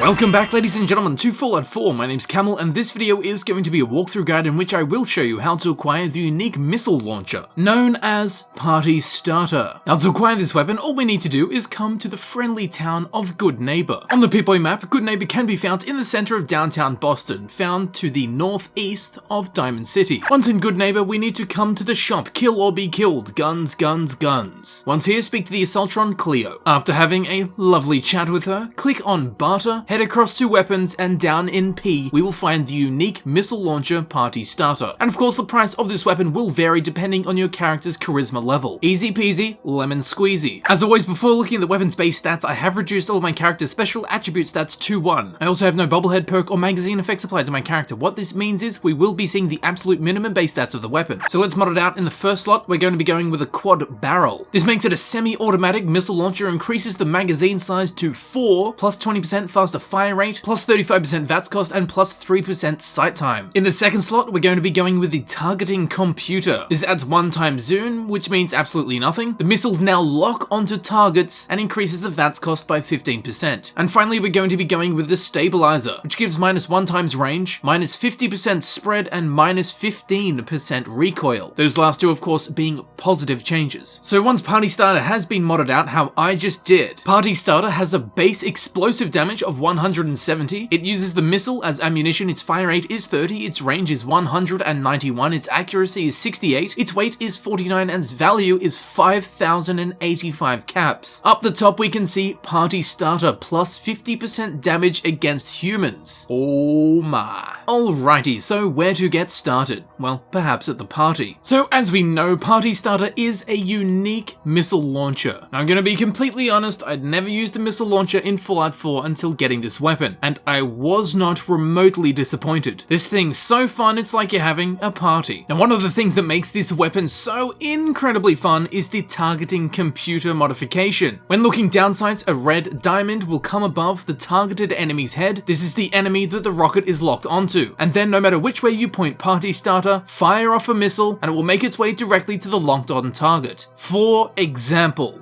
Welcome back, ladies and gentlemen, to Fallout 4. My name's Camel, and this video is going to be a walkthrough guide in which I will show you how to acquire the unique missile launcher, known as Partystarter. Now, to acquire this weapon, all we need to do is come to the friendly town of Goodneighbor. On the Pip-Boy map, Goodneighbor can be found in the center of downtown Boston, found to the northeast of Diamond City. Once in Goodneighbor, we need to come to the shop, Kill or Be Killed, Guns, Guns, Guns. Once here, speak to the Assaultron Cleo. After having a lovely chat with her, click on Barter, head across to Weapons, and down in P, we will find the unique missile launcher Partystarter. And of course, the price of this weapon will vary depending on your character's charisma level. Easy peasy, lemon squeezy. As always, before looking at the weapon's base stats, I have reduced all of my character's special attribute stats to 1. I also have no bobblehead perk or magazine effects applied to my character. What this means is we will be seeing the absolute minimum base stats of the weapon. So let's mod it out. In the first slot, we're going to be going with a quad barrel. This makes it a semi-automatic missile launcher, increases the magazine size to 4, plus 20% faster fire rate, plus 35% VATS cost, and plus 3% sight time. In the second slot, we're going to be going with the targeting computer. This adds 1-time zoom, which means absolutely nothing. The missiles now lock onto targets and increases the VATS cost by 15%. And finally, we're going to be going with the stabilizer, which gives minus 1 times range, minus 50% spread, and minus 15% recoil. Those last two, of course, being positive changes. So once Partystarter has been modded out how I just did, Partystarter has a base explosive damage of 170. It uses the missile as ammunition. Its fire rate is 30, its range is 191, its accuracy is 68, its weight is 49, and its value is 5,085 caps. Up the top we can see Partystarter plus 50% damage against humans. Oh my. Alrighty, so where to get started? Well, perhaps at the party. So as we know, Partystarter is a unique missile launcher. Now, I'm gonna be completely honest, I'd never used a missile launcher in Fallout 4 until getting this weapon, and I was not remotely disappointed. This thing's so fun, it's like you're having a party. Now, one of the things that makes this weapon so incredibly fun is the targeting computer modification. When looking down sights, a red diamond will come above the targeted enemy's head. This is the enemy that the rocket is locked onto. And then no matter which way you point Partystarter, fire off a missile, and it will make its way directly to the locked on target. For example,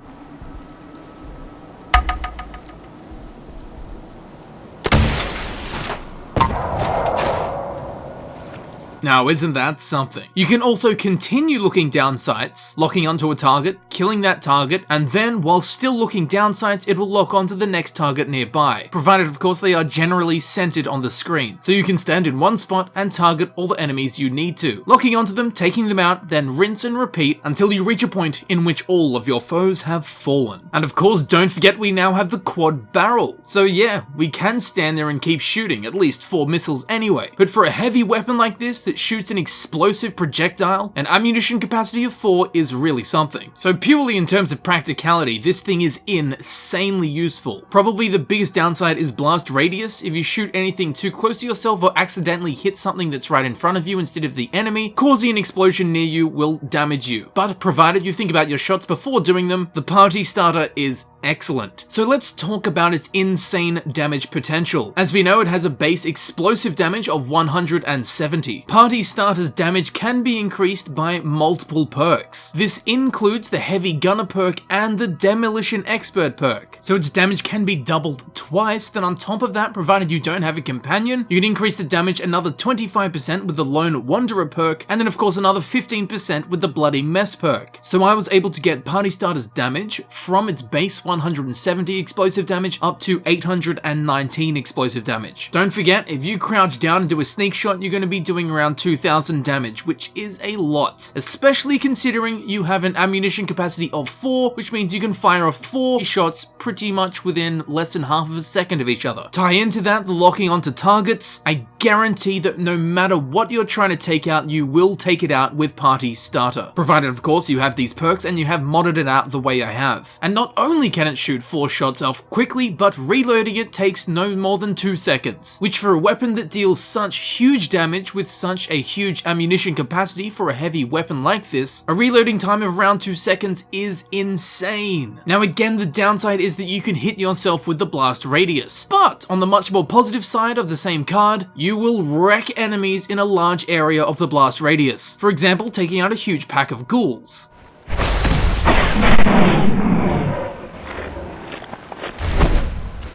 now, isn't that something? You can also continue looking down sights, locking onto a target, killing that target, and then while still looking down sights, it will lock onto the next target nearby, provided of course they are generally centered on the screen. So you can stand in one spot and target all the enemies you need to, locking onto them, taking them out, then rinse and repeat until you reach a point in which all of your foes have fallen. And of course, don't forget we now have the quad barrel. So yeah, we can stand there and keep shooting, at least 4 missiles anyway. But for a heavy weapon like this that shoots an explosive projectile, an ammunition capacity of 4 is really something. So purely in terms of practicality, this thing is insanely useful. Probably the biggest downside is blast radius. If you shoot anything too close to yourself or accidentally hit something that's right in front of you instead of the enemy, causing an explosion near you will damage you. But provided you think about your shots before doing them, the Partystarter is excellent. So let's talk about its insane damage potential. As we know, it has a base explosive damage of 170. Partystarter's damage can be increased by multiple perks. This includes the Heavy Gunner perk and the Demolition Expert perk. So its damage can be doubled twice. Then on top of that, provided you don't have a companion, you can increase the damage another 25% with the Lone Wanderer perk, and then of course another 15% with the Bloody Mess perk. So I was able to get Partystarter's damage from its base 170 explosive damage up to 819 explosive damage. Don't forget, if you crouch down and do a sneak shot, you're going to be doing around 2,000 damage, which is a lot, especially considering you have an ammunition capacity of 4, which means you can fire off 4 shots pretty much within less than half of a second of each other. Tie into that the locking onto targets. I guarantee that no matter what you're trying to take out, you will take it out with Partystarter, provided of course you have these perks and you have modded it out the way I have. And not only can it shoot 4 shots off quickly, but reloading it takes no more than 2 seconds, which for a weapon that deals such huge damage with such a huge ammunition capacity for a heavy weapon like this, a reloading time of around 2 seconds is insane. Now again, the downside is that you can hit yourself with the blast radius, but on the much more positive side of the same card, you will wreck enemies in a large area of the blast radius. For example, taking out a huge pack of ghouls.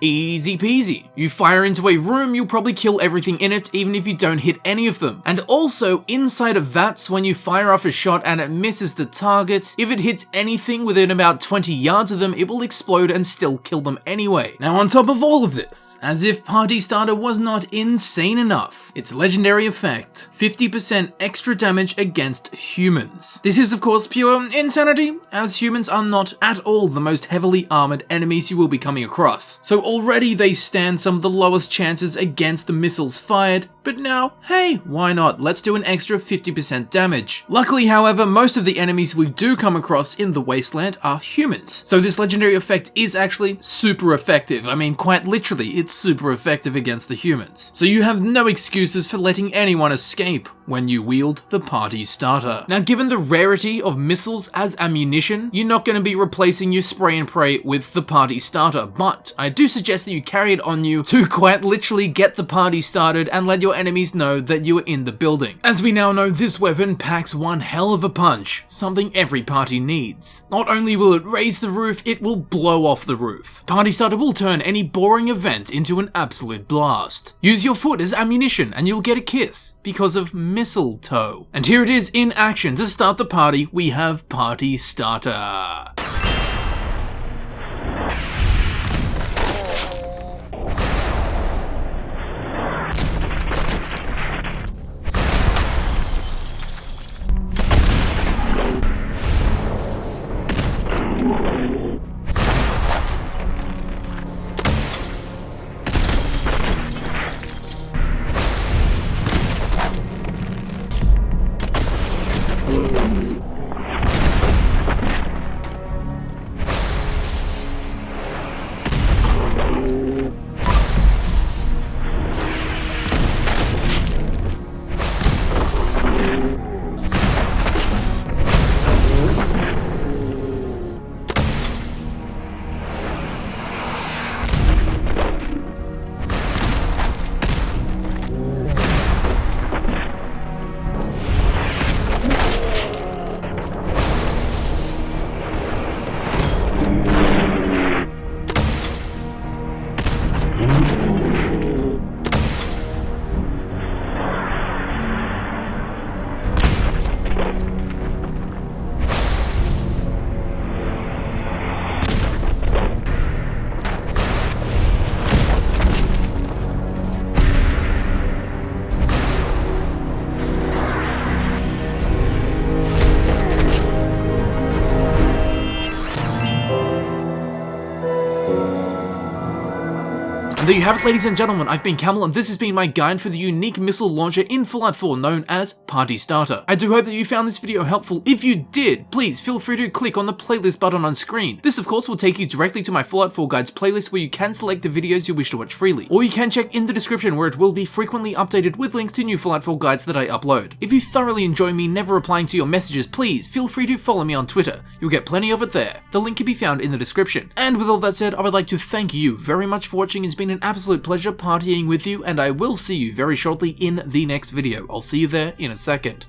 Easy peasy. You fire into a room, you'll probably kill everything in it, even if you don't hit any of them. And also, inside of vats, when you fire off a shot and it misses the target, if it hits anything within about 20 yards of them, it will explode and still kill them anyway. Now on top of all of this, as if Partystarter was not insane enough, its legendary effect, 50% extra damage against humans. This is of course pure insanity, as humans are not at all the most heavily armored enemies you will be coming across. So already they stand some of the lowest chances against the missiles fired, but now, hey, why not? Let's do an extra 50% damage. Luckily, however, most of the enemies we do come across in the Wasteland are humans. So this legendary effect is actually super effective. I mean, quite literally, it's super effective against the humans. So you have no excuses for letting anyone escape when you wield the Partystarter. Now, given the rarity of missiles as ammunition, you're not going to be replacing your spray and pray with the Partystarter, but I do suggest that you carry it on you to quite literally get the party started and let your enemies know that you are in the building. As we now know, this weapon packs one hell of a punch, something every party needs. Not only will it raise the roof, it will blow off the roof. Partystarter will turn any boring event into an absolute blast. Use your foot as ammunition and you'll get a kiss because of mistletoe. And here it is in action. To start the party, we have Partystarter. There you have it, ladies and gentlemen. I've been Camel, and this has been my guide for the unique missile launcher in Fallout 4 known as Partystarter. I do hope that you found this video helpful. If you did, please feel free to click on the playlist button on screen. This of course will take you directly to my Fallout 4 guides playlist, where you can select the videos you wish to watch freely. Or you can check in the description, where it will be frequently updated with links to new Fallout 4 guides that I upload. If you thoroughly enjoy me never replying to your messages, please feel free to follow me on Twitter. You'll get plenty of it there. The link can be found in the description. And with all that said, I would like to thank you very much for watching. It's been an absolute pleasure partying with you, and I will see you very shortly in the next video. I'll see you there in a second.